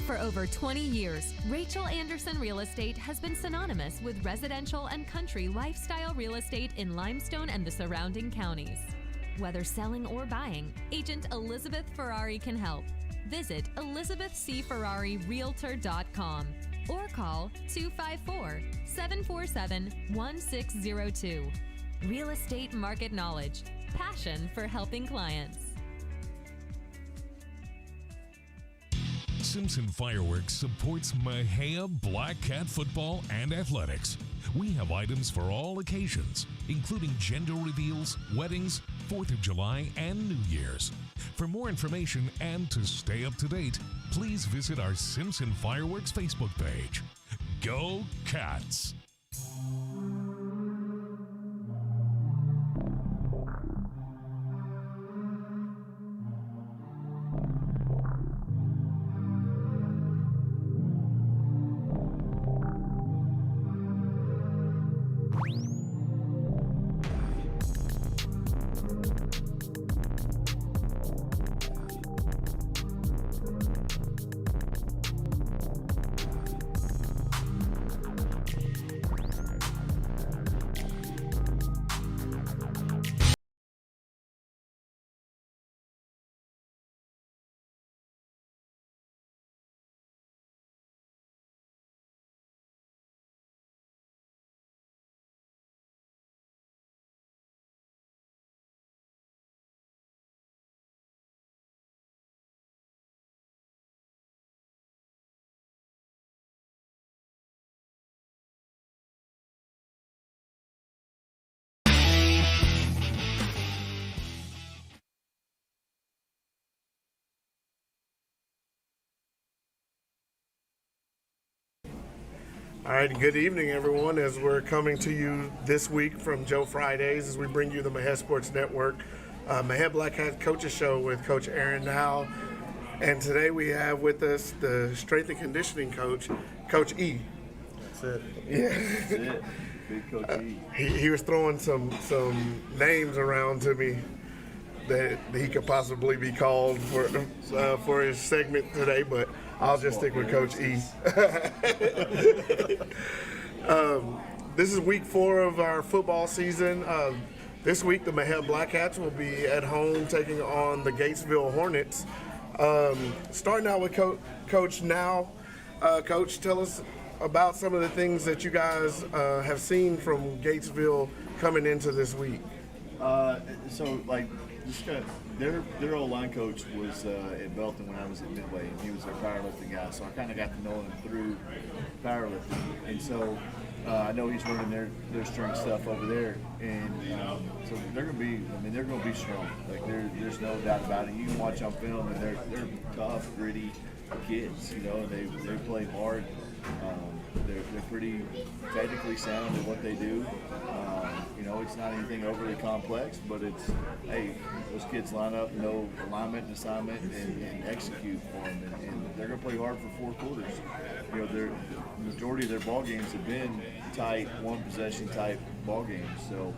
For over 20 years, Rachel Anderson Real Estate has been synonymous with residential and country lifestyle real estate in Limestone and the surrounding counties. Whether selling or buying, Agent Elizabeth Ferrari can help. Visit ElizabethCFerrariRealtor.com or call 254-747-1602. Real estate market knowledge, passion for helping clients. Simpson Fireworks supports Mexia Black Cat football and athletics. We have items for all occasions, including gender reveals, weddings, 4th of July, and New Year's. For more information and to stay up to date, please visit our Simpson Fireworks Facebook page. Go Cats! All right, good evening, everyone, as we're coming to you this week from Joe Fridays as we bring you the Mexia Sports Network, Mexia Black Hat Coaches Show with Coach Aaron Now. And today we have with us the strength and conditioning coach, Coach E. That's it. Yeah. That's it. Big Coach E. He was throwing some names around to me that he could possibly be called for his segment today, but I'll just stick with Coach E. This is week 4 of our football season. This week, the Mexia Black Hats will be at home taking on the Gatesville Hornets. Starting out with Coach Now. Coach, tell us about some of the things that you guys have seen from Gatesville coming into this week. Their old line coach was at Belton when I was at Midway, and he was their powerlifting guy. So I kind of got to know him through powerlifting, and so I know he's learning their strength stuff over there, and so they're gonna be strong. Like there's no doubt about it. You can watch on film, and they're tough, gritty kids. You know, they play hard. They're pretty technically sound in what they do. It's not anything overly complex, but it's, hey, those kids line up, know alignment and assignment, and execute for them. And they're going to play hard for 4 quarters. The majority of their ball games have been tight, one-possession type ball games. So,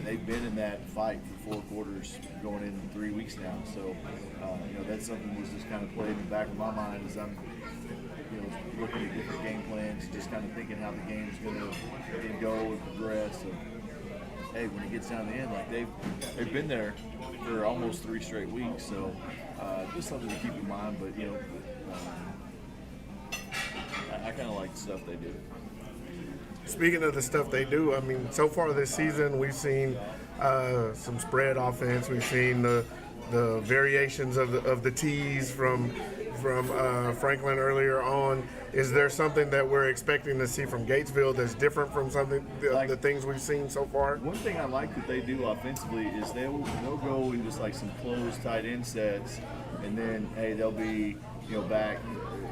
they've been in that fight for 4 quarters going in 3 weeks now. So, that's something that's just kind of played in the back of my mind as I'm looking at different game plans, just kind of thinking how the game's going to go and progress. So, hey, when it gets down to the end, like they've been there for almost 3 straight weeks. So, just something to keep in mind. But I kind of like the stuff they do. Speaking of the stuff they do, I mean, so far this season we've seen some spread offense. We've seen the variations of the tees from Franklin earlier on. Is there something that we're expecting to see from Gatesville that's different from the things we've seen so far? One thing I like that they do offensively is they'll go in just like some closed tight end sets, and then they'll be back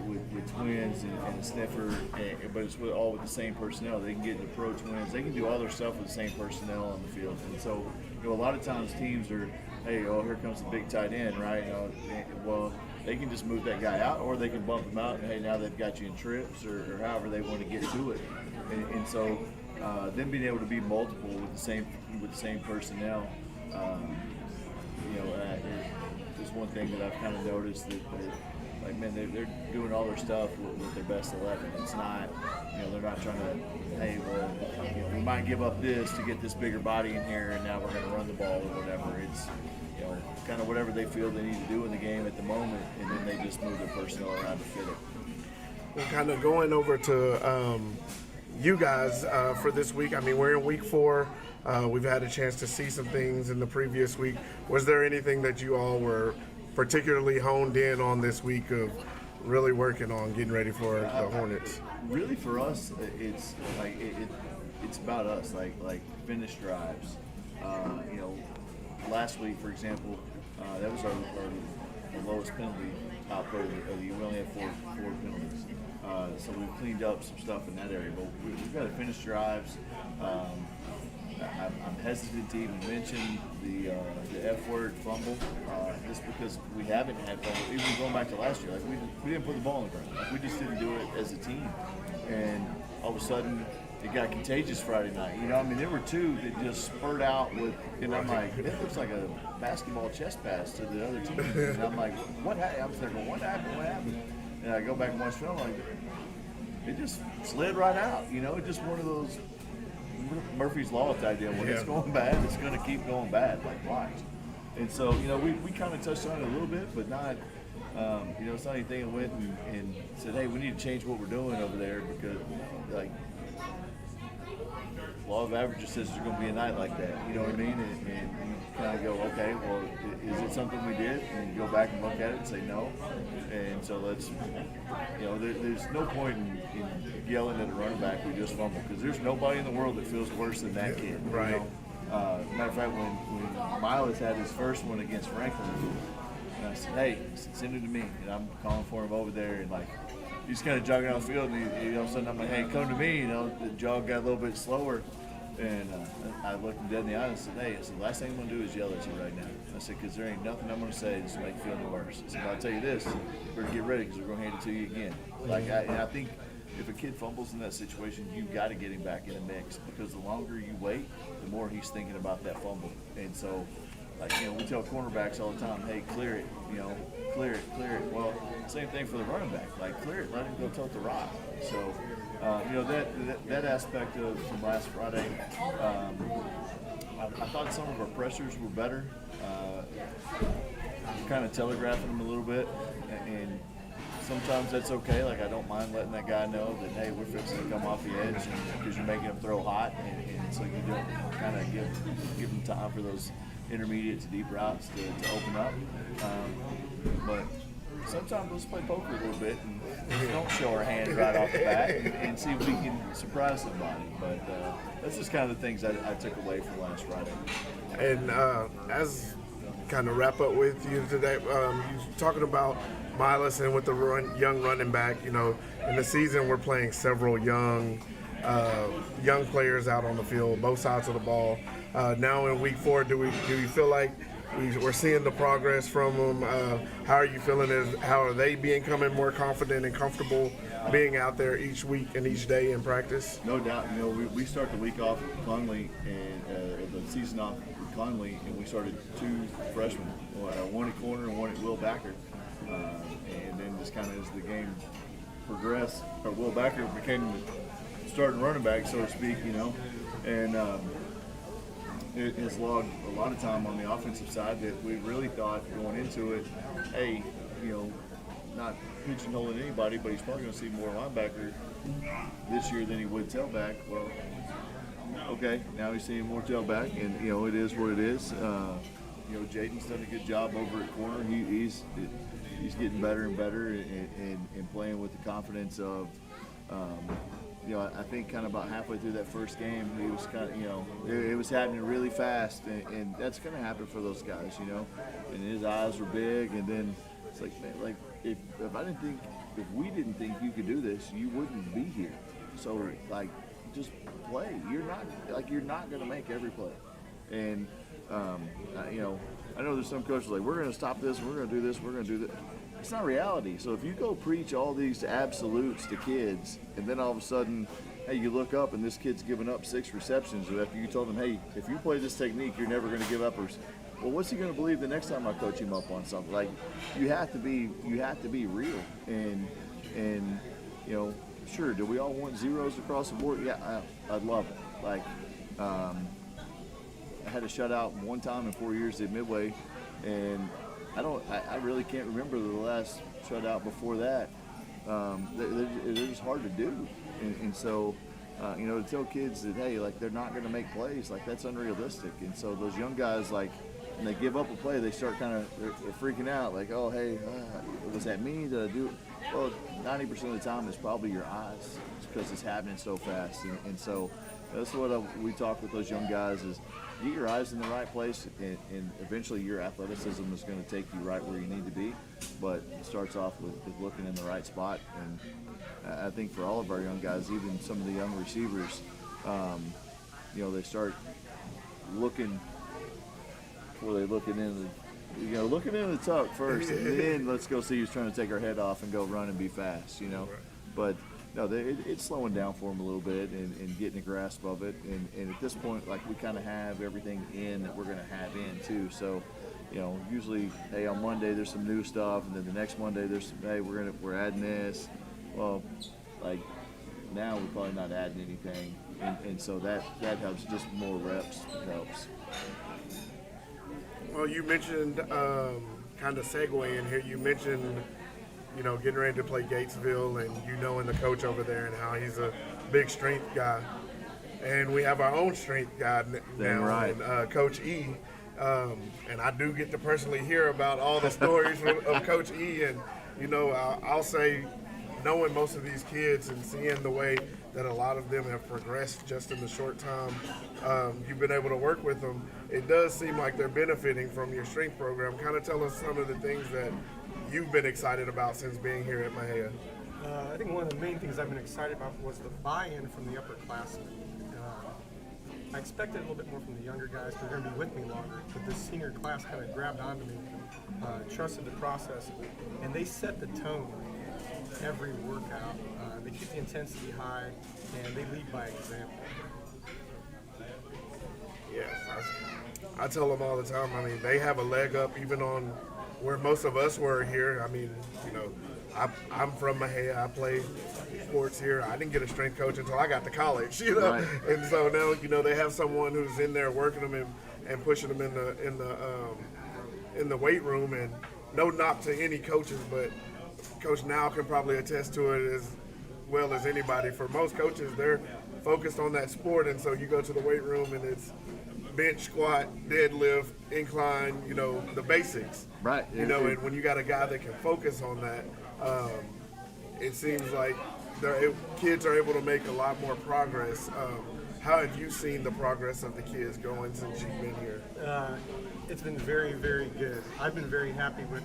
with twins and a sniffer, but it's all with the same personnel. They can get into pro twins. They can do all their stuff with the same personnel on the field. And so a lot of times teams are, here comes the big tight end, right? Well, they can just move that guy out, or they can bump him out, and now they've got you in trips or however they want to get to it. And so them being able to be multiple with the same personnel, is one thing that I've kind of noticed that like man, they're doing all their stuff with their best 11. It's not, they're not trying to, hey, well, we might give up this to get this bigger body in here, and now we're going to run the ball or whatever. It's kind of whatever they feel they need to do in the game at the moment, and then they just move their personnel around to fit it. Well, kind of going over to you guys for this week. I mean, we're in week 4. We've had a chance to see some things in the previous week. Was there anything that you all were particularly honed in on this week of really working on getting ready for the Hornets? Really, for us, it's like it's about us, like finish drives. Last week, for example, that was our lowest penalty output of the year. We only had four penalties. So we've cleaned up some stuff in that area, but we've got to finish drives. I'm hesitant to even mention the F word fumble, just because we haven't had fumble. Even going back to last year, like we didn't put the ball on the ground. Like we just didn't do it as a team, and all of a sudden it got contagious Friday night. There were 2 that just spurred out with, and I'm like, it looks like a basketball chest pass to the other team. And I'm like, what happened? I'm thinking, what happened? And I go back and watch film, like it just slid right out. It's just one of those Murphy's Law type deal. When it's going bad, it's going to keep going bad. Like watch. And so we kind of touched on it a little bit, but not. It's not anything that went and said, hey, we need to change what we're doing over there because like. Law of averages says there's going to be a night like that, you know what I mean? And you kind of go, okay, well, is it something we did? And you go back and look at it and say no. And so let's, there's no point in yelling at a running back who just fumbled because there's nobody in the world that feels worse than that kid. Right. Matter of fact, when Miles had his first one against Franklin, and I said, hey, send it to me. And I'm calling for him over there and like, he's kind of jogging down the field, and all of a sudden I'm like, hey, come to me. The jog got a little bit slower. And I looked him dead in the eye and said, hey, the last thing I'm going to do is yell at you right now. I said, because there ain't nothing I'm going to say to make you feel any worse. I said, but I'll tell you this, you better get ready because we're going to hand it to you again. And I think if a kid fumbles in that situation, you've got to get him back in the mix because the longer you wait, the more he's thinking about that fumble. And so, we tell cornerbacks all the time, hey, clear it, clear it. Well, same thing for the running back. Clear it, let him go tilt the rock. So, that aspect from last Friday, I thought some of our pressures were better. Kind of telegraphing them a little bit, and sometimes that's okay. I don't mind letting that guy know that, hey, we're fixing to come off the edge because you're making him throw hot, and so you don't kind of give him time for those intermediate to deep routes to open up. But sometimes let's play poker a little bit and don't show our hand right off the bat and see if we can surprise somebody. But that's just kind of the things I took away from last Friday. And as kind of wrap up with you today, you're talking about Miles and with the young running back. In the season we're playing several young players out on the field, both sides of the ball. Now in week 4, do you feel like we're seeing the progress from them? How are you feeling? How are they becoming more confident and comfortable being out there each week and each day in practice? No doubt. We start the week off with Conley and the season off with Conley, and we started 2 freshmen, one at corner and one at Will Backer. And then just kind of as the game progressed, Will Backer became the starting running back, so to speak, and it has logged a lot of time on the offensive side that we really thought going into it, hey, not pigeonholing anybody, but he's probably going to see more linebacker this year than he would tailback. Well, okay, now he's seeing more tailback, and it is what it is. Jaden's done a good job over at corner. He's getting better and better and playing with the confidence of. I think kind of about halfway through that first game, he was kind of, it was happening really fast, and that's going to happen for those guys, And his eyes were big, and then it's like, man, if we didn't think you could do this, you wouldn't be here. So just play. You're not going to make every play, and I know there's some coaches we're going to stop this, we're going to do this, we're going to do that. It's not reality. So if you go preach all these absolutes to kids, and then all of a sudden, hey, you look up and this kid's giving up 6 receptions, or after you told them, hey, if you play this technique, you're never going to give up well, what's he going to believe the next time I coach him up on something? Like, you have to be real, and sure, do we all want zeros across the board? Yeah, I'd love it. Like, I had a shutout one time in 4 years at Midway, and I really can't remember the last shutout before that. They're just hard to do, and so to tell kids that, hey, like, they're not going to make plays, like, that's unrealistic. And so those young guys, like, when they give up a play, they start they're freaking out, like, oh, hey, was that me? Did I do it? Well, 90% of the time it's probably your eyes, because it's happening so fast. And so that's what we talk with those young guys is, get your eyes in the right place, and eventually your athleticism is going to take you right where you need to be. But it starts off with looking in the right spot. And I think for all of our young guys, even some of the young receivers, they start looking before they looking in the tuck first, and then let's go see who's trying to take our head off and go run and be fast, But no, it's slowing down for them a little bit and getting a grasp of it. And at this point, like, we kind of have everything in that we're going to have in too. So, usually, hey, on Monday there's some new stuff, and then the next Monday there's some, hey, we're adding this. Well, like, now we're probably not adding anything, and so that helps. Just more reps helps. Well, you mentioned, kind of segue in here, you mentioned, getting ready to play Gatesville, and knowing the coach over there and how he's a big strength guy. And we have our own strength guy now, right. And, Coach E. And I do get to personally hear about all the stories of Coach E. And, I'll say, knowing most of these kids and seeing the way that a lot of them have progressed just in the short time you've been able to work with them, it does seem like they're benefiting from your strength program. Kind of tell us some of the things that you've been excited about since being here at Mexia. I think one of the main things I've been excited about was the buy-in from the upperclassmen. I expected a little bit more from the younger guys, because they're going to be with me longer, but this senior class kind of grabbed onto me, trusted the process, and they set the tone every workout. They keep the intensity high, and they lead by example. Yes, I tell them all the time, they have a leg up even on where most of us were here. I'm from Mexia. I play sports here. I didn't get a strength coach until I got to college, Right. And so now, they have someone who's in there working them and pushing them in the weight room. And no knock to any coaches, but Coach Now can probably attest to it as well as anybody. For most coaches, they're focused on that sport, and so you go to the weight room and it's bench, squat, deadlift, incline, the basics. Right. And when you got a guy that can focus on that, it seems like kids are able to make a lot more progress. How have you seen the progress of the kids going since you've been here? It's been very, very good. I've been very happy with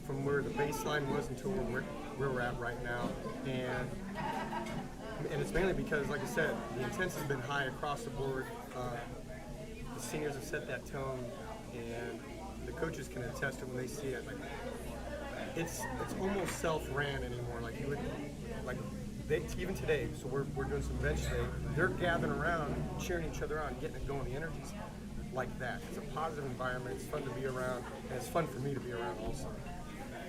from where the baseline was until where we're at right now. And it's mainly because, like I said, the intensity's been high across the board. The seniors have set that tone, and the coaches can attest to when they see it. Like, it's almost self-ran anymore. Like, even today, so we're doing some bench today. They're gathering around, cheering each other on, getting it going. The energy's like that. It's a positive environment. It's fun to be around, and it's fun for me to be around also.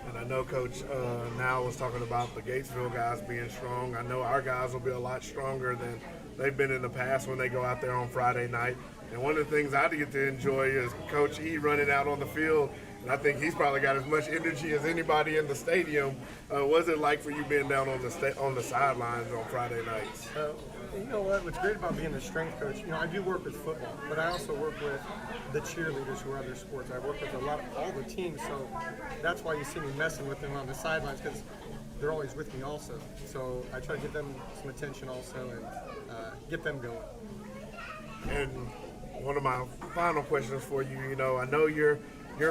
And I know Coach Now was talking about the Gatesville guys being strong. I know our guys will be a lot stronger than they've been in the past when they go out there on Friday night. And one of the things I get to enjoy is Coach E running out on the field. And I think he's probably got as much energy as anybody in the stadium. What's it like for you being down on the sidelines on Friday nights? You know what? What's great about being a strength coach, I do work with football, but I also work with the cheerleaders who are other sports. I work with all the teams, so that's why you see me messing with them on the sidelines, because they're always with me also. So I try to give them some attention also and get them going. And one of my final questions for you, I know you're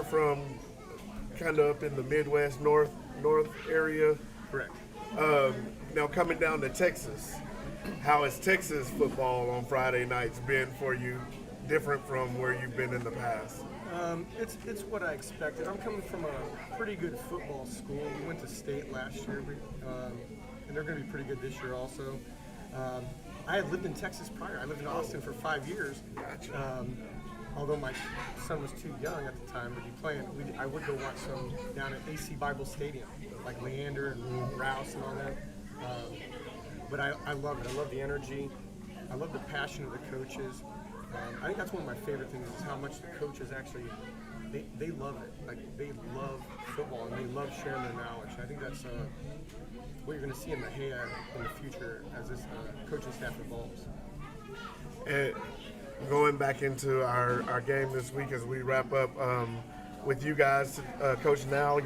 from kind of up in the Midwest, north area. Correct. Now coming down to Texas, how has Texas football on Friday nights been for you, different from where you've been in the past? It's what I expected. I'm coming from a pretty good football school. We went to state last year, and they're going to be pretty good this year also. I had lived in Texas prior. I lived in Austin for 5 years. Gotcha. although my son was too young at the time to be playing, I would go watch some down at AC Bible Stadium, like Leander and Rouse and all that. But I love it. I love the energy. I love the passion of the coaches. I think that's one of my favorite things is how much the coaches actually, they love it. Like, they love football and they love sharing their knowledge. I think that's what you're going to see in Mexia in the future as this coaching staff evolves. And going back into our game this week as we wrap up with you guys, Coach Now,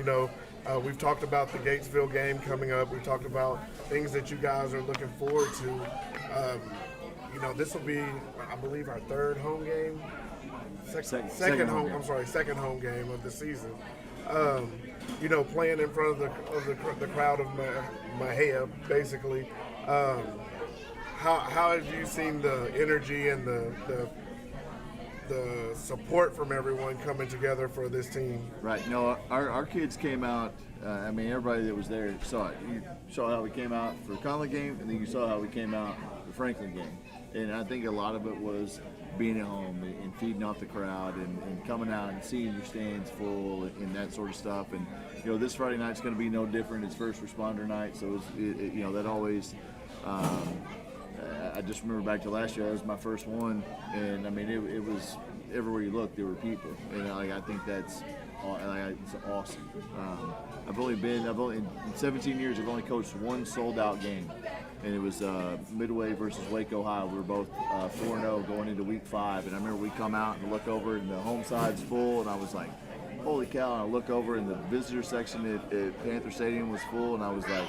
we've talked about the Gatesville game coming up. We've talked about things that you guys are looking forward to. This will be, I believe, our third home game. Second home game of the season. Playing in front of the crowd of Mexia, basically. How have you seen the energy and the support from everyone coming together for this team? Right. Our kids came out. Everybody that was there saw it. You saw how we came out for the Conley game, and then you saw how we came out for the Franklin game. And I think a lot of it was being at home and feeding off the crowd and coming out and seeing your stands full and that sort of stuff. And this Friday night's going to be no different. It's first responder night, so that always. I just remember back to last year. That was my first one, and it was everywhere you looked there were people, and I think that's it's awesome. I've only in 17 years I've only coached one sold out game. And it was Midway versus Wake, Ohio. We were both 4-0 going into week 5. And I remember we come out and look over and the home side's full. And I was like, holy cow. And I look over and the visitor section at Panther Stadium was full. And I was like,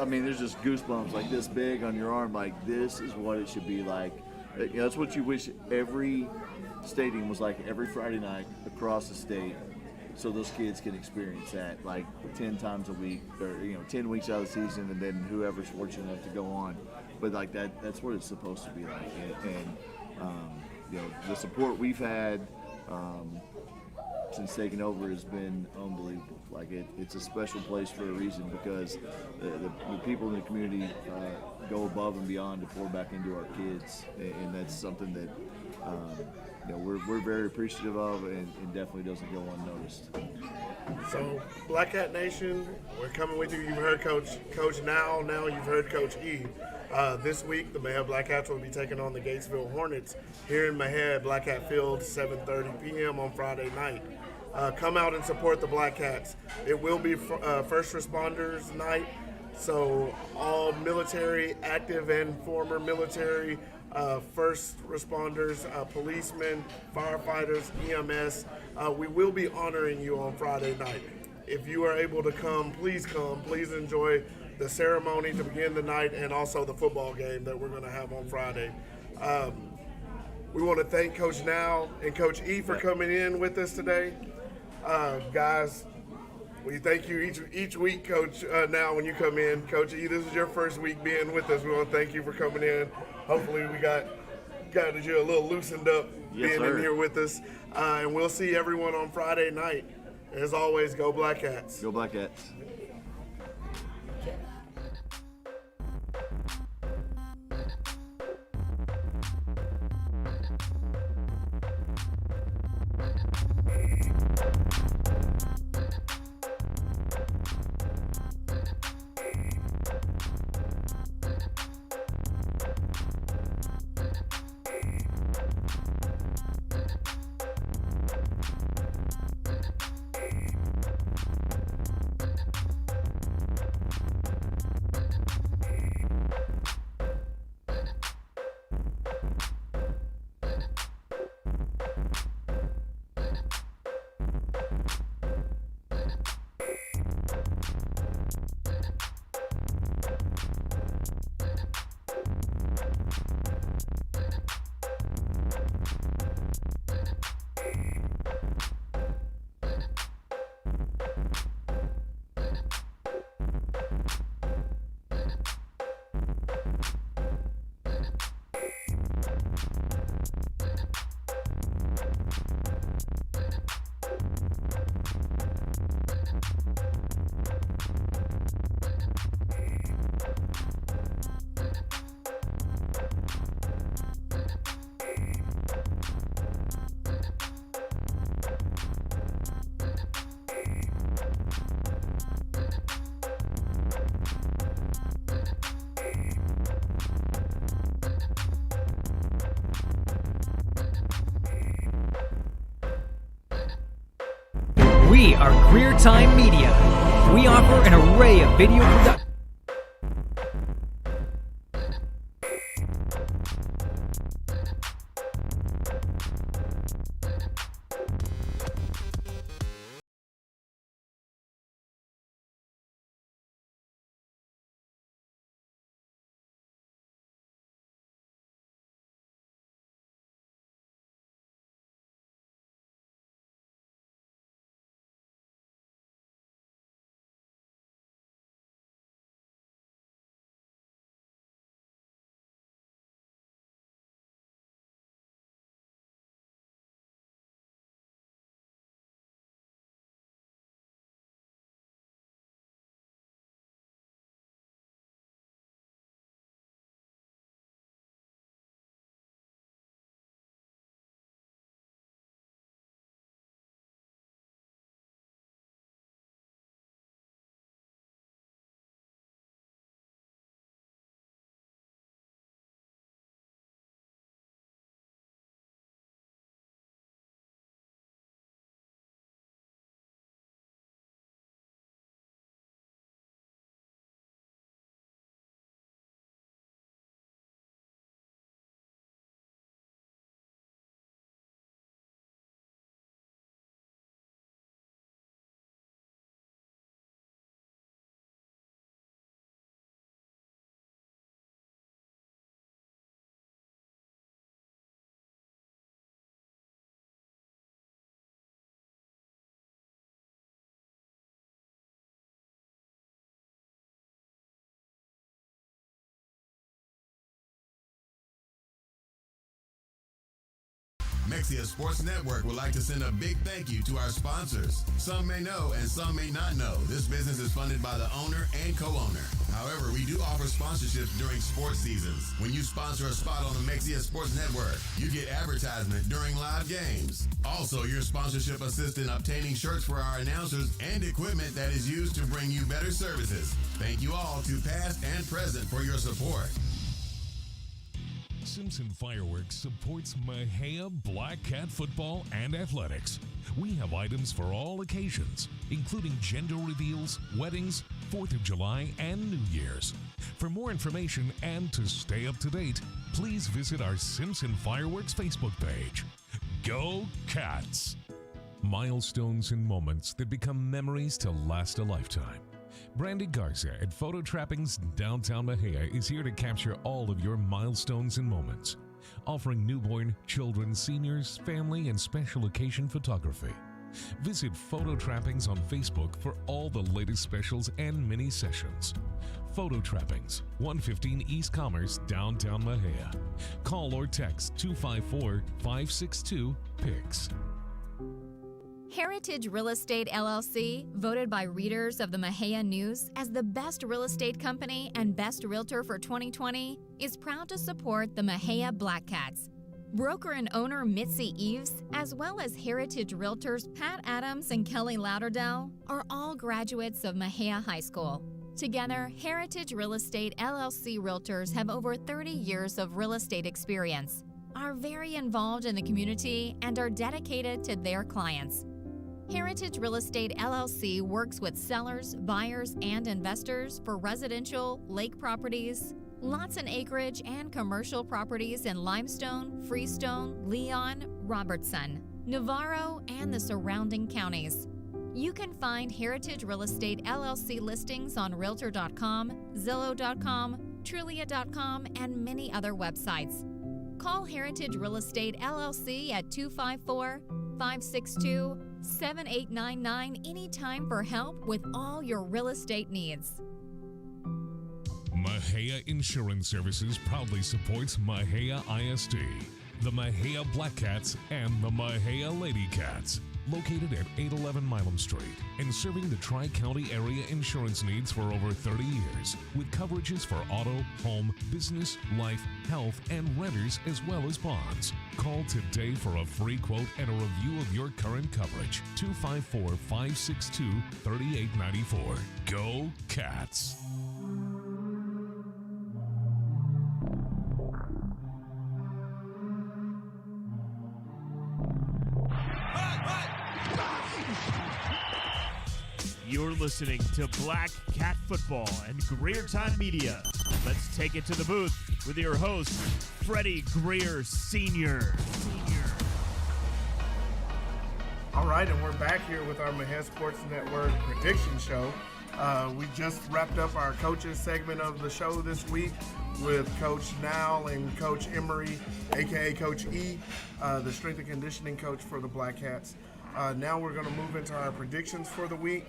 there's just goosebumps like this big on your arm. Like, this is what it should be like. That's what you wish every stadium was like every Friday night across the state. So those kids can experience that like 10 times a week or 10 weeks out of the season, and then whoever's fortunate enough to go on. But like that's what it's supposed to be like. And the support we've had since taking over has been unbelievable. Like it's a special place for a reason because the people in the community go above and beyond to pour back into our kids, and that's something that we're very appreciative of, and definitely doesn't go unnoticed. So, Black Hat Nation, we're coming with you. You've heard Coach Now you've heard Coach E. This week, the Mexia Black Hats will be taking on the Gatesville Hornets here in Mexia at Black Hat Field, 7:30 p.m. on Friday night. Come out and support the Black Hats. It will be first responders night, so all military, active and former military, first responders, policemen, firefighters, EMS. We will be honoring you on Friday night. If you are able to come. Please enjoy the ceremony to begin the night and also the football game that we're going to have on Friday. We want to thank Coach Now and Coach E for coming in with us today. Guys, we thank you each week, Coach Now, when you come in. Coach E, this is your first week being with us. We want to thank you for coming in. Hopefully we got you a little loosened up being in here with us. And we'll see everyone on Friday night. As always, go Black Hats. Go Black Hats. We are Career Time Media. We offer an array of video production. Mexia Sports Network would like to send a big thank you to our sponsors. Some may know and some may not know this business is funded by the owner and co-owner. However, we do offer sponsorships during sports seasons. When you sponsor a spot on the Mexia Sports Network, you get advertisement during live games. Also, your sponsorship assists in obtaining shirts for our announcers and equipment that is used to bring you better services. Thank you all to past and present for your support. Simpson Fireworks supports Mexia Black Cat football and athletics. We have items for all occasions, including gender reveals, weddings, 4th of July, and New Year's. For more information and to stay up to date, please visit our Simpson Fireworks Facebook page. Go Cats! Milestones and moments that become memories to last a lifetime. Brandy Garza at Photo Trappings Downtown Mexia is here to capture all of your milestones and moments, offering newborn, children, seniors, family, and special occasion photography. Visit Photo Trappings on Facebook for all the latest specials and mini sessions. Photo Trappings, 115 East Commerce, Downtown Mexia. Call or text 254-562-PICS. Heritage Real Estate LLC, voted by readers of the Mexia News as the best real estate company and best realtor for 2020, is proud to support the Mexia Black Cats. Broker and owner Mitzi Eves, as well as Heritage Realtors Pat Adams and Kelly Lauderdale, are all graduates of Mexia High School. Together, Heritage Real Estate LLC realtors have over 30 years of real estate experience, are very involved in the community, and are dedicated to their clients. Heritage Real Estate LLC works with sellers, buyers, and investors for residential, lake properties, lots and acreage, and commercial properties in Limestone, Freestone, Leon, Robertson, Navarro, and the surrounding counties. You can find Heritage Real Estate LLC listings on Realtor.com, Zillow.com, Trulia.com, and many other websites. Call Heritage Real Estate LLC at 254-562-7899 anytime for help with all your real estate needs. Mexia Insurance Services proudly supports Mexia ISD, the Mexia Black Cats, and the Mexia Lady Cats. Located at 811 Milam Street and serving the Tri-County area insurance needs for over 30 years, with coverages for auto, home, business, life, health, and renters as well as bonds. Call today for a free quote and a review of your current coverage. 254-562-3894. Go Cats! You're listening to Black Cat Football and Greer Time Media. Let's take it to the booth with your host, Freddie Greer Sr. All right, and we're back here with our Mexia Sports Network prediction show. We just wrapped up our coaches segment of the show this week with Coach Nowell and Coach Emery, a.k.a. Coach E, the strength and conditioning coach for the Black Cats. Now we're going to move into our predictions for the week.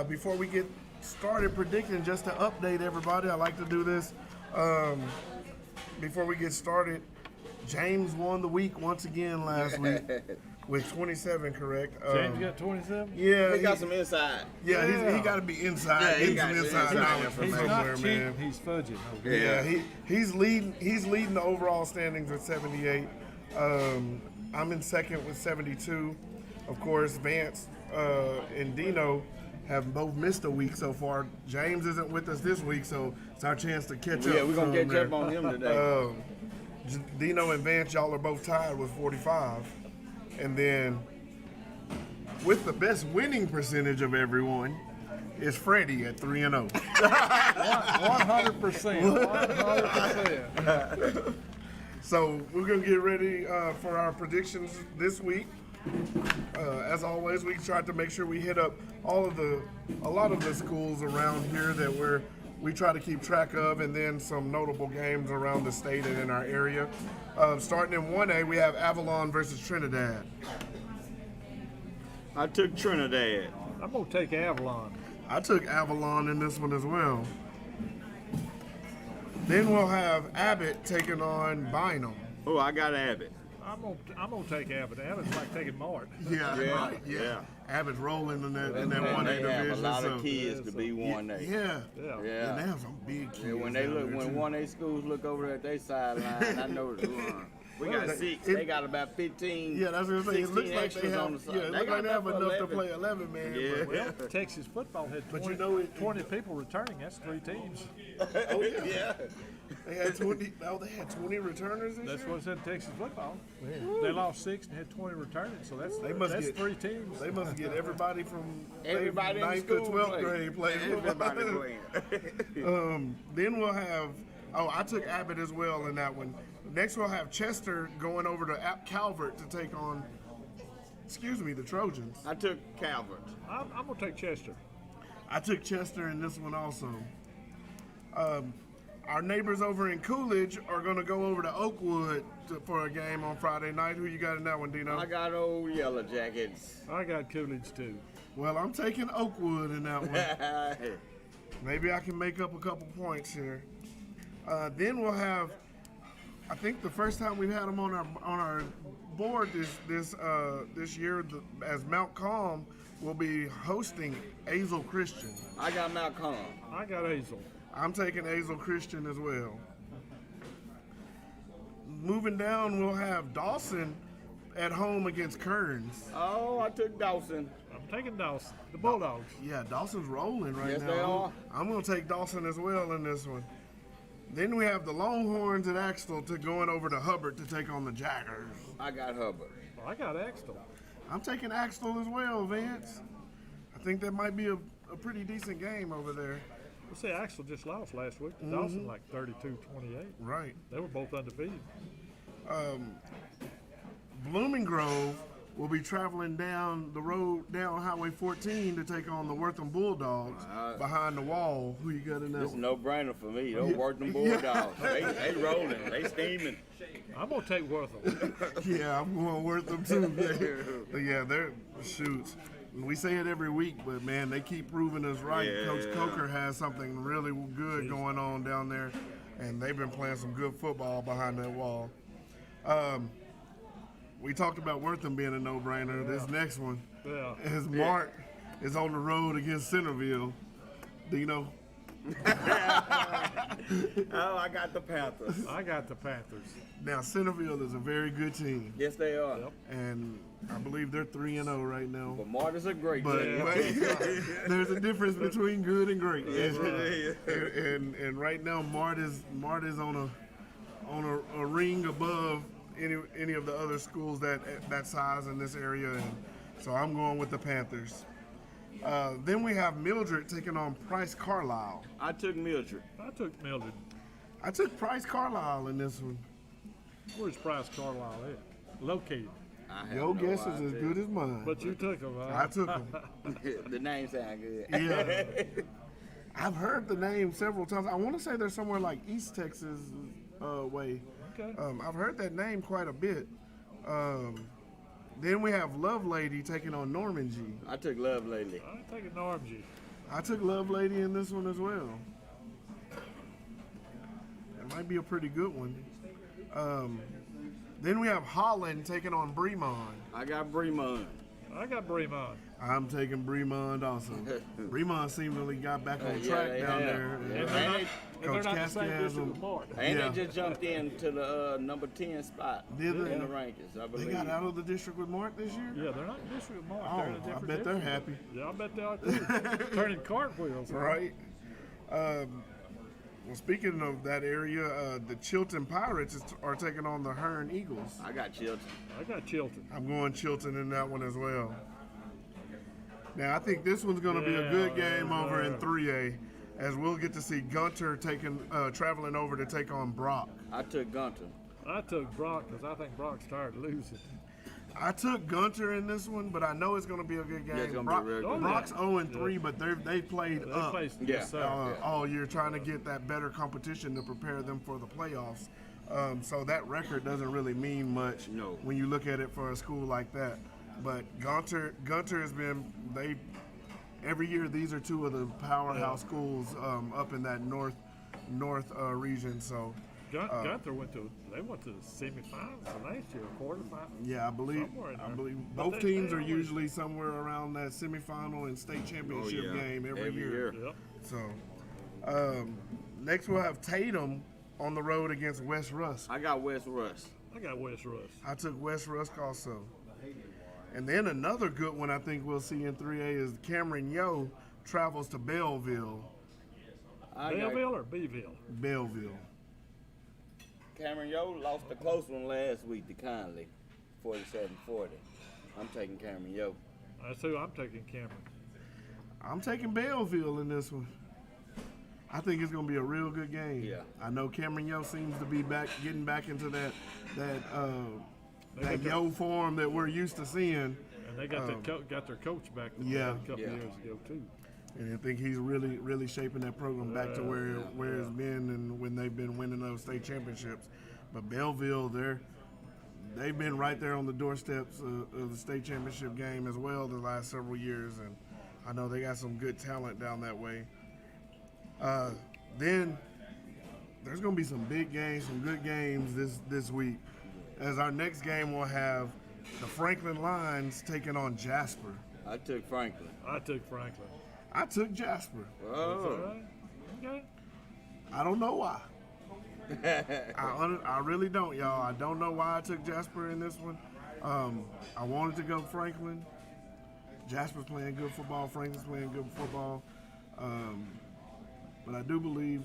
Before we get started predicting, just to update everybody, I like to do this. Before we get started, James won the week once again last week with 27, correct? James got 27? Yeah. He got some inside. Yeah, he got to be inside. He's some inside knowledge from somewhere, man. He's fudging. Yeah, he's leading the overall standings with 78. I'm in second with 72. Of course, Vance and Dino have both missed a week so far. James isn't with us this week, so it's our chance to catch up. Yeah, we're going to catch up on him today. Dino and Vance, y'all are both tied with 45. And then with the best winning percentage of everyone is Freddie at 3-0. 100%. 100%. So we're going to get ready for our predictions this week. As always, we tried to make sure we hit up a lot of the schools around here that we try to keep track of, and then some notable games around the state and in our area. Starting in 1A, we have Avalon versus Trinidad. I took Trinidad. I'm going to take Avalon. I took Avalon in this one as well. Then we'll have Abbott taking on Bynum. Oh, I got Abbott. I'm gonna take Abbott. Abbott's like taking Mart. Yeah. Abbott's rolling in that 1A they division. have a lot of kids to be 1A. Yeah. And they have some big kids. Yeah, when 1A schools look over at their sideline, I know it's run. We got 6. They got about 15. Yeah, that's what I'm saying. It looks like they have. On the side. Yeah, it looks like they have enough to play 11, man. Yeah. Well, Texas football had 20, 20 people returning. That's 3 teams. Oh yeah. They had 20. Oh, they had 20 returners this That's year? what it said in Texas football. They lost 6 and had 20 returning, so that's 3 teams. They must get everybody from Everybody 9th in to school 12th grade playing football. Everybody playing. Then we'll have. Oh, I took Abbott as well in that one. Next we'll have Chester going over to Calvert to take on. The Trojans. I took Calvert. I'm gonna take Chester. I took Chester in this one also. Our neighbors over in Coolidge are going to go over to Oakwood for a game on Friday night. Who you got in that one, Dino? I got old Yellow Jackets. I got Coolidge too. Well, I'm taking Oakwood in that one. Maybe I can make up a couple points here. Then we'll have, I think the first time we've had them on our board this year, as Mount Calm will be hosting Azle Christian. I got Mount Calm. I got Azle. I'm taking Azle Christian as well. Moving down, we'll have Dawson at home against Kearns. Oh, I took Dawson. I'm taking Dawson. The Bulldogs. Yeah, Dawson's rolling right now. Yes, they are. I'm going to take Dawson as well in this one. Then we have the Longhorns at Axtell going over to Hubbard to take on the Jaggers. I got Hubbard. I got Axtell. I'm taking Axtell as well, Vance. I think that might be a pretty decent game over there. We'll see, Axtell just lost last week to Dawson, like 32-28. Right. They were both undefeated. Blooming Grove will be traveling down the road, down Highway 14 to take on the Wortham Bulldogs behind the wall. Who you got in that It's a one? no-brainer for me. Those Wortham Bulldogs. They rolling. They steaming. I'm going to take Wortham. Yeah, I'm going Wortham too. They're shoots. We say it every week, but man, they keep proving us right. Yeah. Coach Coker has something really good going on down there, and they've been playing some good football behind that wall. We talked about Wortham being a no-brainer. Yeah. This next one is Mart is on the road against Centerville. Dino? Oh, I got the Panthers. I got the Panthers. Now, Centerville is a very good team. Yes, they are. Yep. And I believe they're 3-0 right now. But Mart is a great But team. there's a difference between good and great. Yes, it is. And right now, Mart is on a ring above any of the other schools that size in this area, and so I'm going with the Panthers. Then we have Mildred taking on Price Carlisle. I took Mildred. I took Mildred. I took Price Carlisle in this one. Where's Price Carlisle at? Located. Your guess is as good as mine. But you took him, huh? I took him. The name sound good. Yeah. I've heard the name several times. I want to say they're somewhere like East Texas way. Okay. I've heard that name quite a bit. Then we have Love Lady taking on Norman G. I took Love Lady. I'm taking Norm G. I took Love Lady in this one as well. It might be a pretty good one. Then we have Holland taking on Bremond. I got Bremond. I got Bremond. I'm taking Bremond also. Bremond seemingly got back on track down there. Yeah. Coach Casca has them. And they just jumped into the number 10 spot in the rankings, I believe. They got out of the district with Mark this year? Yeah, they're not in the district with Mark. Oh, They're in a different I bet they're happy. Yeah, I bet they are too. Turning cartwheels. Right. Well, speaking of that area, the Chilton Pirates are taking on the Hearn Eagles. I got Chilton. I got Chilton. I'm going Chilton in that one as well. Now, I think this one's going to be a good game over in 3A, as we'll get to see Gunter traveling over to take on Brock. I took Gunter. I took Brock because I think Brock's tired of losing. I took Gunter in this one, but I know it's going to be a good game. Yeah, it's gonna be real good. Brock's 0-3, but they played up all year trying to get that better competition to prepare them for the playoffs. So that record doesn't really mean much when you look at it for a school like that. But Gunter has been every year. These are two of the powerhouse schools up in that north region. So Gunter went to the semifinals last year, quarterfinals. yeah, I believe both teams are usually somewhere around that semifinal and state championship game every year. Yep. So next we'll have Tatum on the road against West Rusk. I got West Rusk. I got West Rusk. I took West Rusk also. And then another good one I think we'll see in 3A is Cameron Yo travels to Belleville. Belleville or Beeville? Belleville. Cameron Yo lost a close one last week to Conley, 47-40. I'm taking Cameron Yo. That's who I'm taking, Cameron. I'm taking Belleville in this one. I think it's going to be a real good game. Yeah. I know Cameron Yo seems to be getting back into that Yo form that we're used to seeing. And they got their coach back a couple years ago too. And I think he's really shaping that program back to where it's been and when they've been winning those state championships. But Belleville, they've been right there on the doorsteps of the state championship game as well the last several years, and I know they got some good talent down that way. Then there's going to be some big games, some good games this week. As our next game will have the Franklin Lions taking on Jasper. I took Franklin. I took Franklin. I took Jasper. Oh. Okay. I don't know why. I really don't, y'all. I don't know why I took Jasper in this one. I wanted to go Franklin. Jasper's playing good football. Franklin's playing good football. But I do believe,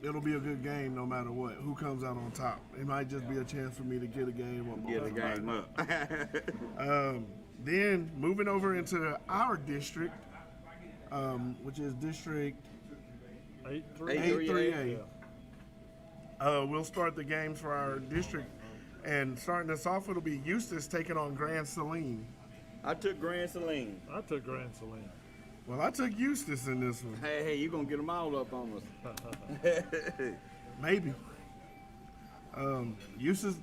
it'll be a good game no matter what. Who comes out on top? It might just be a chance for me to get a game up. Get a game up. Then moving over into our district, which is District 8-3A. We'll start the games for our district, and starting us off, it'll be Eustis taking on Grand Saline. I took Grand Saline. I took Grand Saline. Well, I took Eustis in this one. Hey, you gonna get them all up on us? Maybe. Eustis,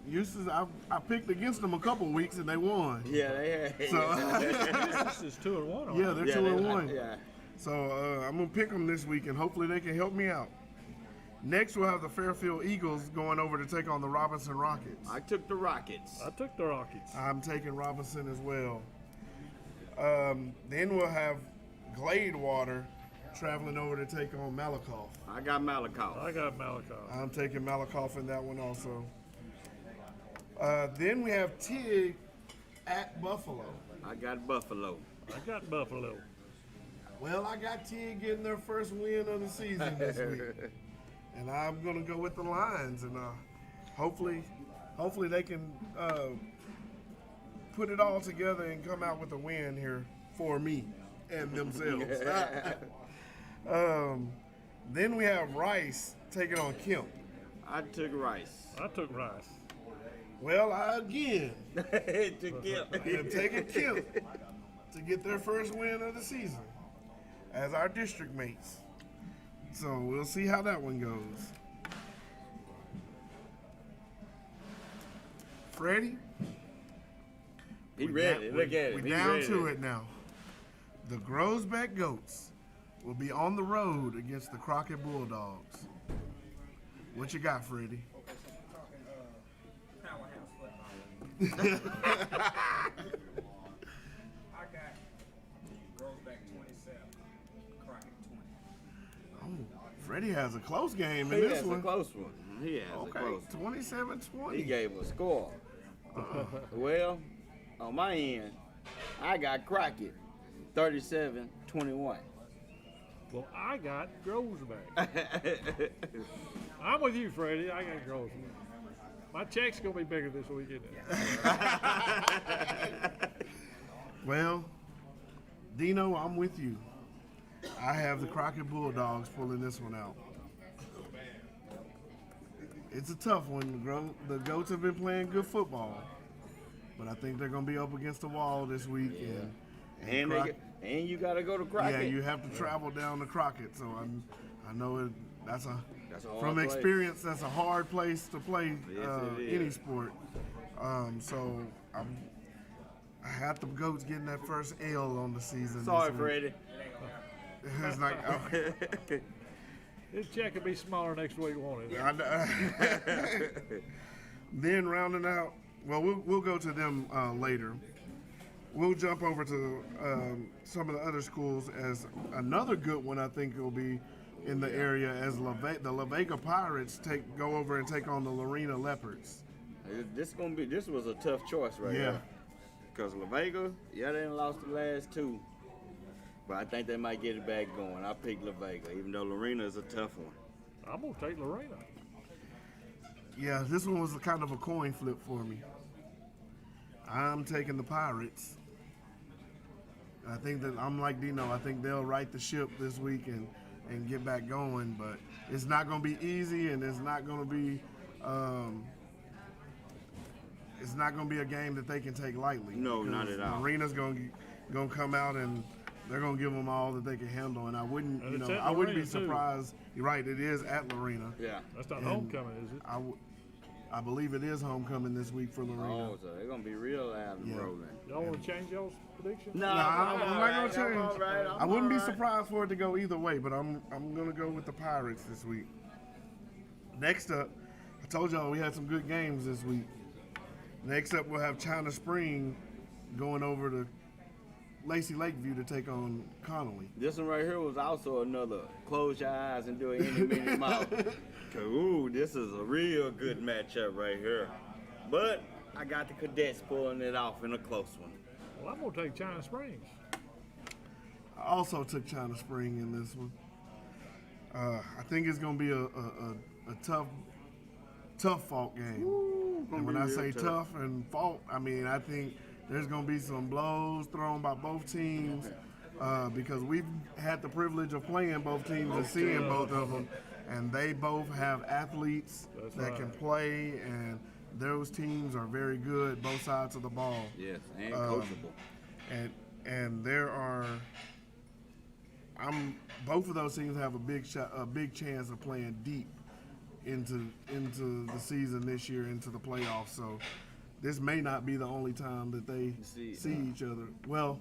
I picked against them a couple weeks and they won. Yeah, they had. So Eustis is 2-1. Yeah, they're 2-1. Yeah. So I'm gonna pick them this week and hopefully they can help me out. Next, we'll have the Fairfield Eagles going over to take on the Robinson Rockets. I took the Rockets. I took the Rockets. I'm taking Robinson as well. Then we'll have Gladewater traveling over to take on Malakoff. I got Malakoff. I got Malakoff. I'm taking Malakoff in that one also. Then we have Tig at Buffalo. I got Buffalo. I got Buffalo. Well, I got Tig getting their first win of the season this week. And I'm going to go with the Lions. And hopefully they can put it all together and come out with a win here for me and themselves. Then we have Rice taking on Kemp. I took Rice. I took Rice. Well, I again To Kemp. am taking Kemp to get their first win of the season as our district mates. So we'll see how that one goes. Freddie? He ready. Look at it. We're He down ready. to it now. The Groesbeck Goats will be on the road against the Crockett Bulldogs. What you got, Freddie? I got Groesbeck 27, Crockett 20. Oh, Freddie has a close game in He this has one. a close one. He has a Okay, close one. 27-20. He gave a score. Well, on my end, I got Crockett 37-21. Well, I got Groesbeck. I'm with you, Freddie. I got Groesbeck. My check's going to be bigger this week, isn't it? Well, Dino, I'm with you. I have the Crockett Bulldogs pulling this one out. It's a tough one. The Goats have been playing good football, but I think they're going to be up against the wall this week. And you got to go to Crockett. Yeah, you have to travel down to Crockett. So I know that's a hard from place. experience. That's a hard place to play Yes, it is. any sport. So I had the Goats getting that first L on the season. Sorry, this week. Freddie. It's like, His check could be smaller next week, won't it? Then rounding out, well, we'll go to them later. We'll jump over to some of the other schools as another good one. I think will be in the area as the La Vega Pirates go over and take on the Lorena Leopards. This was a tough choice right here. Because La Vega, they done lost the last two. But I think they might get it back going. I picked La Vega, even though Lorena is a tough one. I'm going to take Lorena. Yeah, this one was kind of a coin flip for me. I'm taking the Pirates. I think that I'm like Dino. I think they'll right the ship this week and get back going. But it's not going to be easy, and it's not going to be a game that they can take lightly. No, not at all. Lorena's going to come out and they're going to give them all that they can handle. And I wouldn't, And it's at I wouldn't be Lorena, too. surprised. You're right. It is at Lorena. Yeah. That's not And homecoming, is it? I believe it is homecoming this week for Lorena. Oh, so they're going to be real loud and rolling. Y'all want to change y'all's prediction? No, I'm not going to change. I'm all right, I wouldn't be surprised for it to go either way, but I'm going to go with the Pirates this week. Next up, I told y'all we had some good games this week. Next up, we'll have China Spring going over to Lacey Lakeview to take on Connolly. This one right here was also another close your eyes and do an intermediate mouth. Ooh, this is a real good matchup right here. But I got the Cadets pulling it off in a close one. Well, I'm going to take China Springs. I also took China Spring in this one. I think it's going to be a tough fault game. And when I say tough and fault, I mean I think there's going to be some blows thrown by both teams because we've had the privilege of playing both teams and seeing both of them, and they both have athletes that can play, and those teams are very good, both sides of the ball. Yes, and coachable. And there are, both of those teams have a big chance of playing deep into the season this year, into the playoffs. So this may not be the only time that they see each other. Well,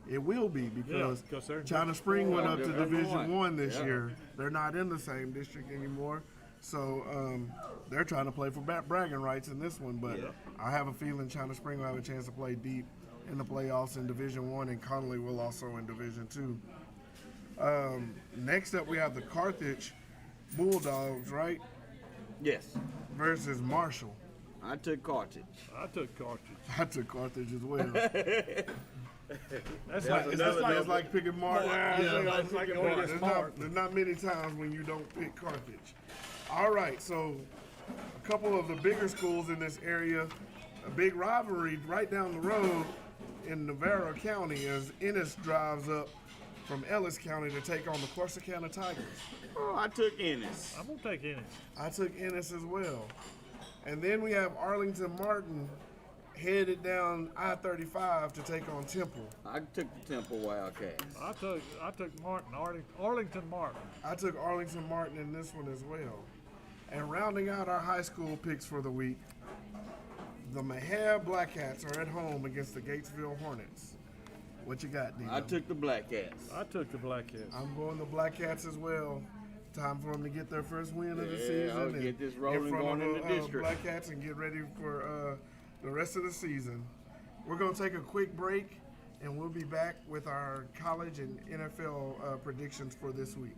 it will be because China Spring went up to Division I this year. They're not in the same district anymore. So they're trying to play for bragging rights in this one. But I have a feeling China Spring will have a chance to play deep in the playoffs in Division I, and Connolly will also in Division II. Next up, we have the Carthage Bulldogs, right? Yes. Versus Marshall. I took Carthage. I took Carthage. I took Carthage as well. That's like picking Marshall. It's like There's not many times when you don't pick Carthage. All right, so a couple of the bigger schools in this area, a big rivalry right down the road in Navarro County as Ennis drives up from Ellis County to take on the Corsicana Tigers. Oh, I took Ennis. I'm going to take Ennis. I took Ennis as well. And then we have Arlington Martin headed down I-35 to take on Temple. I took the Temple Wildcats. I took Martin, Arlington Martin. I took Arlington Martin in this one as well. And rounding out our high school picks for the week, the Mexia Black Cats are at home against the Gatesville Hornets. What you got, Dino? I took the Black Cats. I took the Black Cats. I'm going the Black Cats as well. Time for them to get their first win of the season. I'll get this rolling going in the district. Black Cats and get ready for the rest of the season. We're going to take a quick break, and we'll be back with our college and NFL predictions for this week.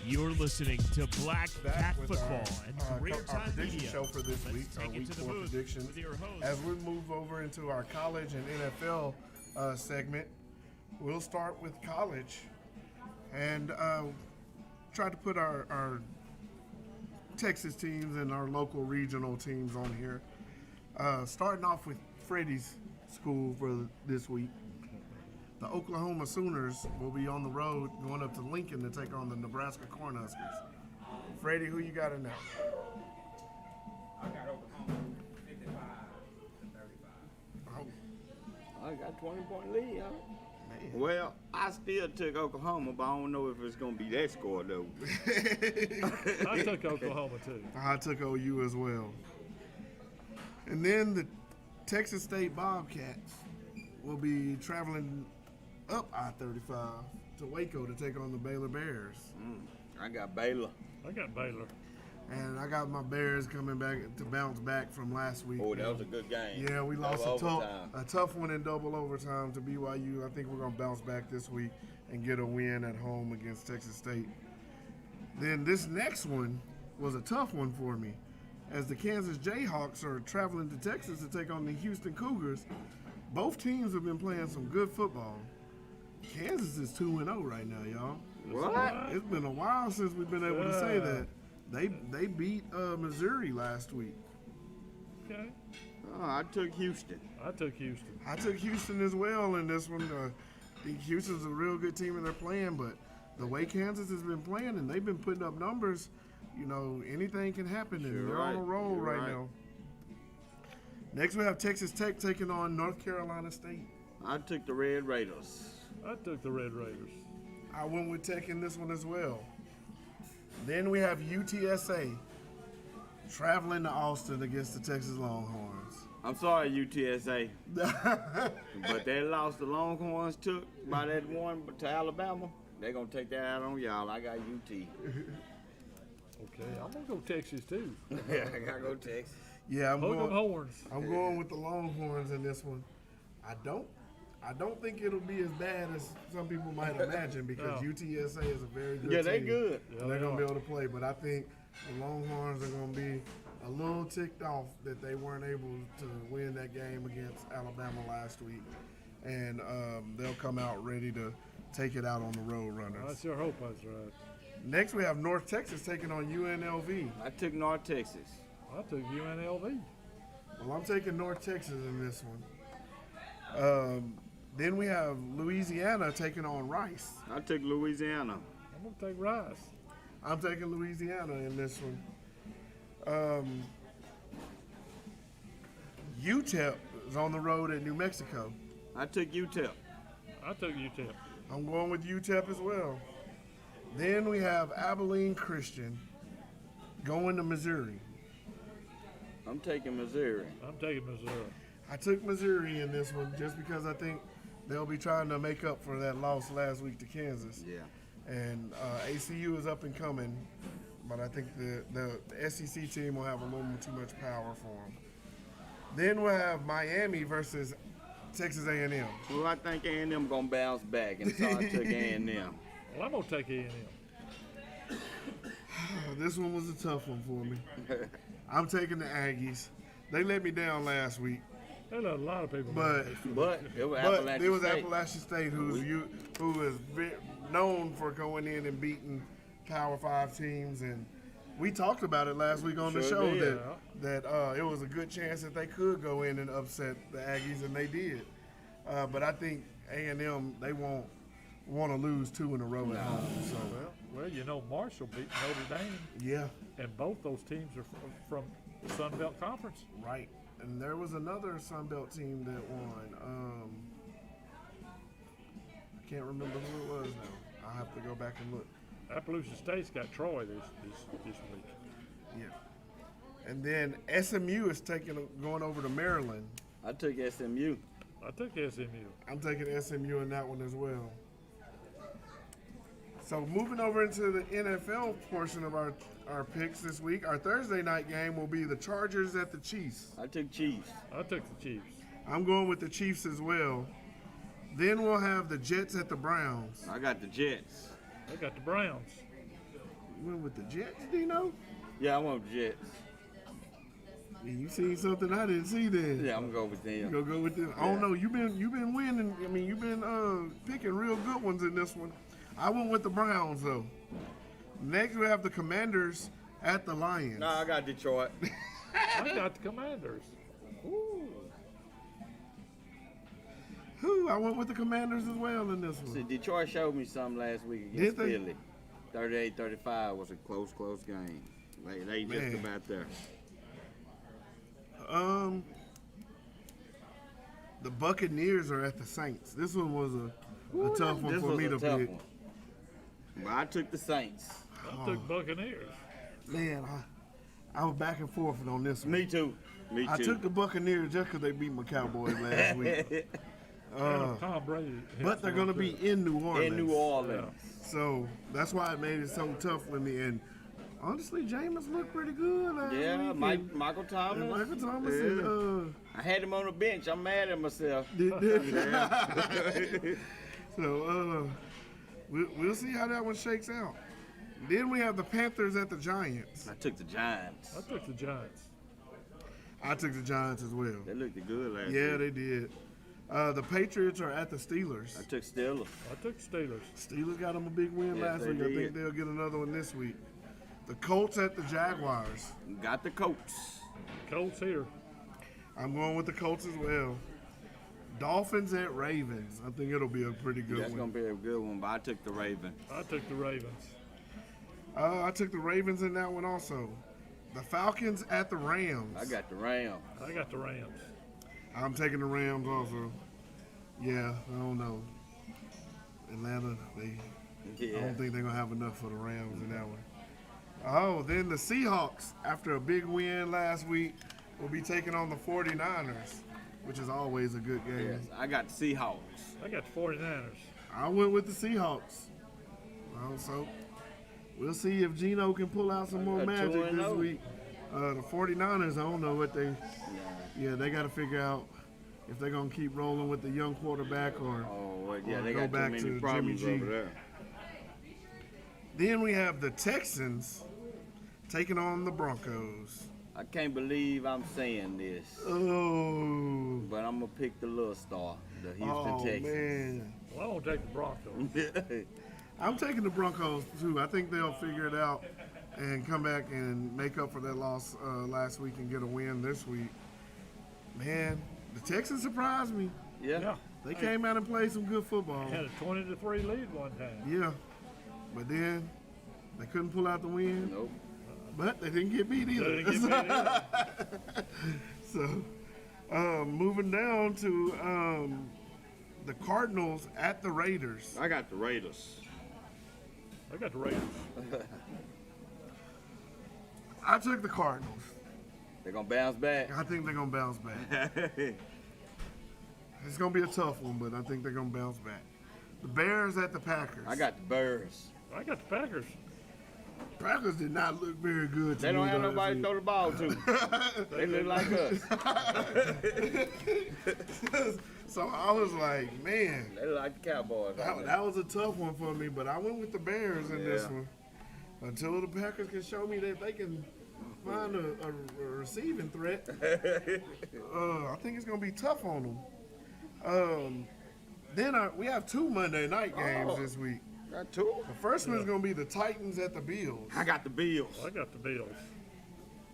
You're listening to Black Cat Football and Career our Time prediction Media. show for this week, our take it week to the 4 booth predictions. with your host. As we move over into our college and NFL segment, we'll start with college and try to put our Texas teams and our local regional teams on here. Starting off with Freddie's school for this week. The Oklahoma Sooners will be on the road going up to Lincoln to take on the Nebraska Cornhuskers. Freddie, who you got in there? I got Oklahoma 55-35. Oh, I got 20-point lead. man. Well, I still took Oklahoma, but I don't know if it's going to be that score, though. I took Oklahoma, too. I took OU as well. And then the Texas State Bobcats will be traveling up I-35 to Waco to take on the Baylor Bears. I got Baylor. I got Baylor. And I got my Bears coming back to bounce back from last week. Oh, that was a good game. Yeah, we lost Double a tough one in double overtime to BYU. I think we're going to bounce back this week and get a win at home against Texas State. Then this next one was a tough one for me, as the Kansas Jayhawks are traveling to Texas to take on the Houston Cougars. Both teams have been playing some good football. Kansas is 2-0 right now, y'all. What? It's been a while since we've been able to say that. They beat Missouri last week. Okay. Oh, I took Houston. I took Houston. I took Houston as well in this one. I think Houston's a real good team and they're playing, but the way Kansas has been playing and they've been putting up numbers, you know, anything can happen, and they're on a roll right now. Next, we have Texas Tech taking on North Carolina State. I took the Red Raiders. I took the Red Raiders. I went with Tech in this one as well. Then we have UTSA traveling to Austin against the Texas Longhorns. I'm sorry, UTSA. But that loss the Longhorns took by that one to Alabama, they're going to take that out on y'all. I got UT. Okay, I'm going to go Texas too. Yeah, I got to go Texas. Yeah, I'm going with the Longhorns in this one. I don't think it'll be as bad as some people might imagine because UTSA is a very good team. Yeah, they good. Yeah, they're going to be able to play, but I think the Longhorns are going to be a little ticked off that they weren't able to win that game against Alabama last week. And they'll come out ready to take it out on the Road Runners. I sure hope that's right. Next, we have North Texas taking on UNLV. I took North Texas. I took UNLV. Well, I'm taking North Texas in this one. Then we have Louisiana taking on Rice. I took Louisiana. I'm going to take Rice. I'm taking Louisiana in this one. UTEP is on the road at New Mexico. I took UTEP. I took UTEP. I'm going with UTEP as well. Then we have Abilene Christian going to Missouri. I'm taking Missouri. I'm taking Missouri. I took Missouri in this one just because I think they'll be trying to make up for that loss last week to Kansas. Yeah. And ACU is up and coming, but I think the SEC team will have a little too much power for them. Then we'll have Miami versus Texas A&M. Well, I think A&M going to bounce back, and so I took A&M. Well, I'm going to take A&M. This one was a tough one for me. I'm taking the Aggies. They let me down last week. They let a lot of people down. But it was Appalachian State who is known for going in and beating Power 5 teams, and we talked about it last week on the show that it was a good chance that they could go in and upset the Aggies, and they did. But I think A&M, they won't want to lose 2 in a row at home. So. Well, you know, Marshall beat Notre Dame. Yeah. And both those teams are from the Sun Belt Conference. Right. And there was another Sun Belt team that won. I can't remember who it was now. I'll have to go back and look. Appalachian State's got Troy this week. Yeah. And then SMU is going over to Maryland. I took SMU. I took SMU. I'm taking SMU in that one as well. So moving over into the NFL portion of our picks this week, our Thursday night game will be the Chargers at the Chiefs. I took Chiefs. I took the Chiefs. I'm going with the Chiefs as well. Then we'll have the Jets at the Browns. I got the Jets. I got the Browns. You went with the Jets, Dino? Yeah, I went with Jets. You seen something I didn't see then? Yeah, I'm going to go with them. You gonna go with them? Yeah. Oh no, you've been winning. I mean, you've been picking real good ones in this one. I went with the Browns though. Next we have the Commanders at the Lions. No, I got Detroit. I got the Commanders. I went with the Commanders as well in this one. See, Detroit showed me something last week against Philly. 38-35 was a close game. They just about there. The Buccaneers are at the Saints. This one was a tough one for me to pick. Well, I took the Saints. I took Buccaneers. Man, I was back and forth on this one. Me too. I took the Buccaneers just because they beat my Cowboys last week. Tom Brady. But they're going to be in New Orleans. In New Orleans. So that's why it made it so tough for me. And honestly, Jameis looked pretty good last week. Michael Thomas. And Michael Thomas. And, I had him on the bench. I'm mad at myself. So we'll see how that one shakes out. Then we have the Panthers at the Giants. I took the Giants. I took the Giants. I took the Giants as well. They looked good last week. Yeah, they did. The Patriots are at the Steelers. I took Steelers. I took Steelers. Steelers got them a big win last week. I think they'll get another one this week. The Colts at the Jaguars. Got the Colts. Colts here. I'm going with the Colts as well. Dolphins at Ravens. I think it'll be a pretty good one. That's going to be a good one, but I took the Ravens. I took the Ravens. I took the Ravens in that one also. The Falcons at the Rams. I got the Rams. I got the Rams. I'm taking the Rams also. Yeah, I don't know. Atlanta, I don't think they're going to have enough for the Rams in that one. Oh, then the Seahawks, after a big win last week, will be taking on the 49ers, which is always a good game. Yes, I got the Seahawks. I got the 49ers. I went with the Seahawks. So we'll see if Geno can pull out some more magic this week. The 49ers, I don't know what they they got to figure out if they're going to keep rolling with the young quarterback or they go got back too many to problems Jimmy G. over there. Then we have the Texans taking on the Broncos. I can't believe I'm saying this. Oh. But I'm going to pick the little star, the Houston Texans. Man. Well, I'm going to take the Broncos. I'm taking the Broncos, too. I think they'll figure it out and come back and make up for that loss last week and get a win this week. Man, the Texans surprised me. Yeah. They came out and played some good football. Had a 20-3 lead one time. Yeah. But then they couldn't pull out the win. Nope. But they didn't get beat either. They didn't get beat either. So, moving down to the Cardinals at the Raiders. I got the Raiders. I got the Raiders. I took the Cardinals. They're going to bounce back. I think they're going to bounce back. It's going to be a tough one, but I think they're going to bounce back. The Bears at the Packers. I got the Bears. I got the Packers. Packers did not look very good to They me. don't have nobody to throw the ball to. They look like us. So I was like, man. They look like the Cowboys. That was a tough one for me, but I went with the Bears in this one. Until the Packers can show me that they can find a receiving threat, I think it's going to be tough on them. Then we have 2 Monday night games this week. Got 2? The first one's going to be the Titans at the Bills. I got the Bills. I got the Bills.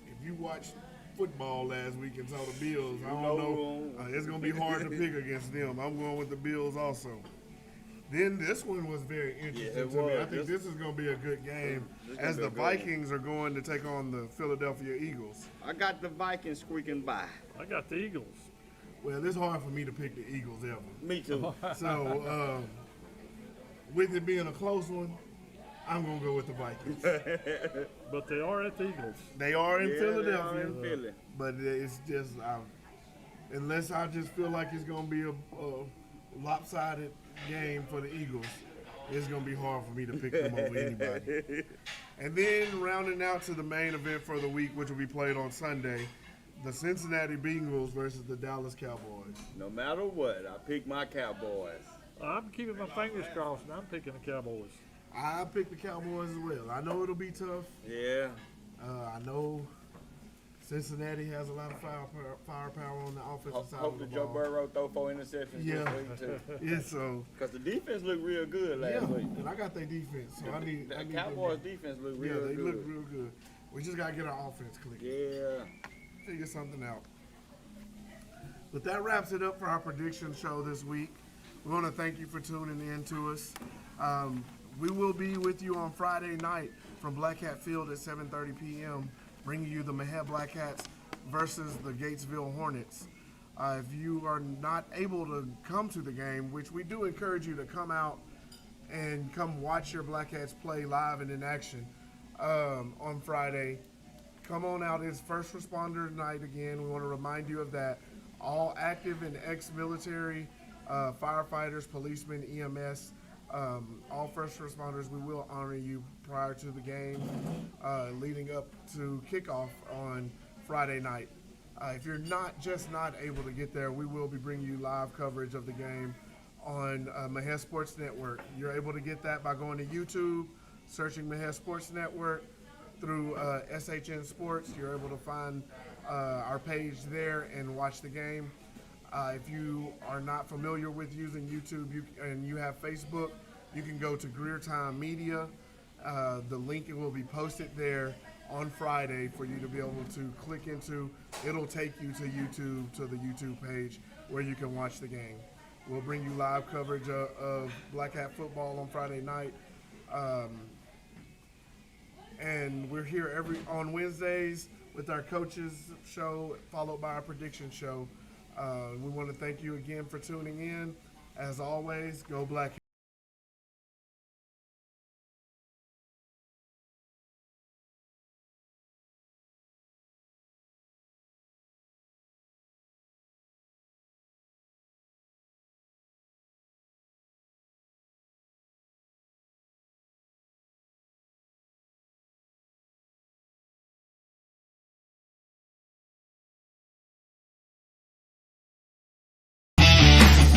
If you watched football last week and saw the Bills, I don't know. It's going to be hard to pick against them. I'm going with the Bills also. Then this one was very interesting to me. I think this is going to be a good game as the Vikings are going to take on the Philadelphia Eagles. I got the Vikings squeaking by. I got the Eagles. Well, it's hard for me to pick the Eagles ever. Me too. So, with it being a close one, I'm going to go with the Vikings. But they are at the Eagles. They are in Philadelphia. They are in Philly. But it's just, unless I just feel like it's going to be a lopsided game for the Eagles, it's going to be hard for me to pick them over anybody. And then rounding out to the main event for the week, which will be played on Sunday, the Cincinnati Bengals versus the Dallas Cowboys. No matter what, I pick my Cowboys. I'm keeping my fingers crossed, and I'm picking the Cowboys. I pick the Cowboys as well. I know it'll be tough. Yeah. I know Cincinnati has a lot of firepower on the offensive side of the Hope ball. Joe Burrow throw 4 interceptions this week too. Yeah, so. Because the defense looked real good last week. And I got their defense, so I need. The Cowboys' defense looked real good. Yeah, they look real good. We just got to get our offense clicking. Yeah. Figure something out. But that wraps it up for our prediction show this week. We want to thank you for tuning in to us. We will be with you on Friday night from Black Hat Field at 7:30 p.m., bringing you the Mexia Black Hats versus the Gatesville Hornets. If you are not able to come to the game, which we do encourage you to come out and come watch your Black Hats play live and in action on Friday, come on out. It's First Responder Night again. We want to remind you of that. All active and ex-military firefighters, policemen, EMS, all first responders, we will honor you prior to the game, leading up to kickoff on Friday night. If you're not able to get there, we will be bringing you live coverage of the game on Mexia Sports Network. You're able to get that by going to YouTube, searching Mexia Sports Network through SHN Sports. You're able to find our page there and watch the game. If you are not familiar with using YouTube and you have Facebook, you can go to Greer Time Media. The link will be posted there on Friday for you to be able to click into. It'll take you to YouTube, to the YouTube page where you can watch the game. We'll bring you live coverage of Black Hat football on Friday night. And we're here on Wednesdays with our coaches show, followed by our prediction show. We want to thank you again for tuning in. As always, go Black.